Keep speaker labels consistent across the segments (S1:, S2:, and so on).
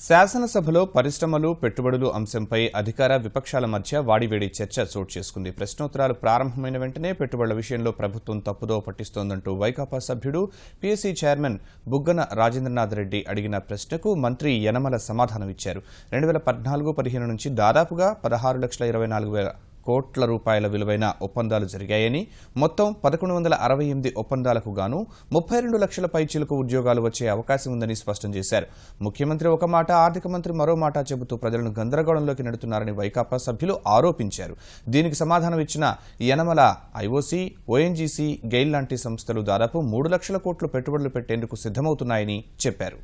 S1: శాసనసభలో పరిశ్రమలు పెట్టుబడులు అంశంపై అధికార విపక్షాల మధ్య వాడివేడి చర్చ చోటు చేసుకుంది. ప్రశ్నోత్తరాలు ప్రారంభమైన వెంటనే పెట్టుబడుల విషయంలో ప్రభుత్వం తప్పుదో పట్టిస్తోందంటూ వైకాపా సభ్యుడు పీఎస్సీ చైర్మన్ బుగ్గన రాజేంద్రనాథ్ రెడ్డి అడిగిన ప్రశ్నకు మంత్రి యనమల సమాధానమిచ్చారు. 2014-15 నుంచి దాదాపుగా 16,24,000 కోట్ల రూపాయల విలువైన ఒప్పందాలు జరిగాయని, మొత్తం 1168 ఒప్పందాలకు గాను 32 లక్షల పైచిలుకు ఉద్యోగాలు వచ్చే అవకాశం ఉందని స్పష్టం చేశారు. ముఖ్యమంత్రి ఒక మాట, ఆర్థిక మంత్రి మరో మాట చెబుతూ ప్రజలను గందరగోళంలోకి నెడుతున్నారని వైకాపా సభ్యులు ఆరోపించారు. దీనికి సమాధానం ఇచ్చిన యనమల ఐఓసీ, ఓఎన్జీసీ, గెయిల్ లాంటి సంస్థలు దాదాపు 3 లక్షల కోట్లు పెట్టుబడులు పెట్టేందుకు సిద్ధమవుతున్నాయని చెప్పారు.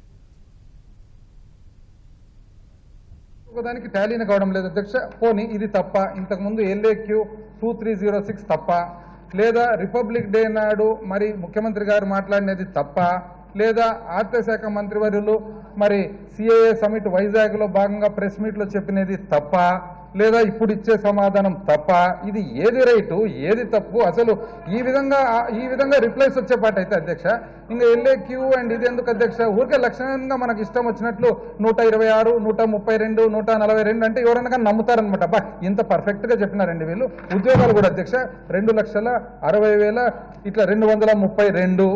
S2: దానికి టాలీని కావడం లేదు అధ్యక్ష. పోనీ ఇది తప్ప, ఇంతకుముందు LAQ 2306 తప్ప, లేదా రిపబ్లిక్ డే నాడు మరి ముఖ్యమంత్రి గారు మాట్లాడినది తప్ప, లేదా ఆర్థిక శాఖ మంత్రివర్యులు మరి CAA సమిట్ వైజాగ్లో భాగంగా ప్రెస్ మీట్లో చెప్పినది తప్ప, లేదా ఇప్పుడు ఇచ్చే సమాధానం తప్ప, ఇది ఏది రైటు ఏది తప్పు? అసలు ఈ విధంగా రిప్లైస్ వచ్చే పాట అయితే అధ్యక్ష, ఇంకా LAQ అండ్ ఇది ఎందుకు అధ్యక్ష? ఊరికే లక్షణంగా మనకు ఇష్టం వచ్చినట్లు 126, 132, 142 అంటే ఎవరైనా కానీ నమ్ముతారనమాట. అబ్బా ఇంత పర్ఫెక్ట్గా చెప్పినారండి వీళ్ళు. ఉద్యోగాలు కూడా అధ్యక్ష 2,60,000 ఇట్లా 232.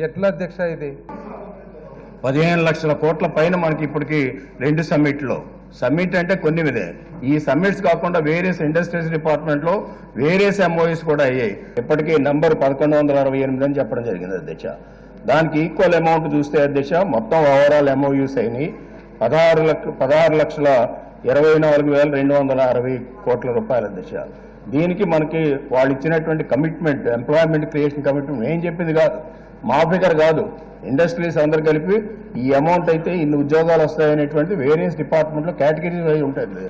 S2: ఎట్లా అధ్యక్ష ఇది?
S3: 15 లక్షల కోట్ల పైన మనకి ఇప్పటికి 2 సమ్మిట్లో. సమ్మిట్ అంటే కొన్ని విధే, ఈ సమ్మిట్స్ కాకుండా వేరియస్ ఇండస్ట్రీస్ డిపార్ట్మెంట్లో వేరియస్ MOUs కూడా అయ్యాయి. ఇప్పటికీ నంబర్ 1168 అని చెప్పడం జరిగింది అధ్యక్ష. దానికి ఈక్వల్ అమౌంట్ చూస్తే అధ్యక్ష మొత్తం ఓవరాల్ MOUs అయినాయి 16,24,260 కోట్ల రూపాయలు అధ్యక్ష. దీనికి మనకి వాళ్ళు ఇచ్చినటువంటి కమిట్మెంట్, ఎంప్లాయ్మెంట్ క్రియేషన్ కమిట్మెంట్ ఏం చెప్పింది కాదు, మా ఫిగర్ కాదు, ఇండస్ట్రీస్ అందరు కలిపి ఈ అమౌంట్ అయితే ఇన్ని ఉద్యోగాలు వస్తాయనేటువంటి వేరియస్ డిపార్ట్మెంట్లో కేటగిరీస్ అయి ఉంటుంది.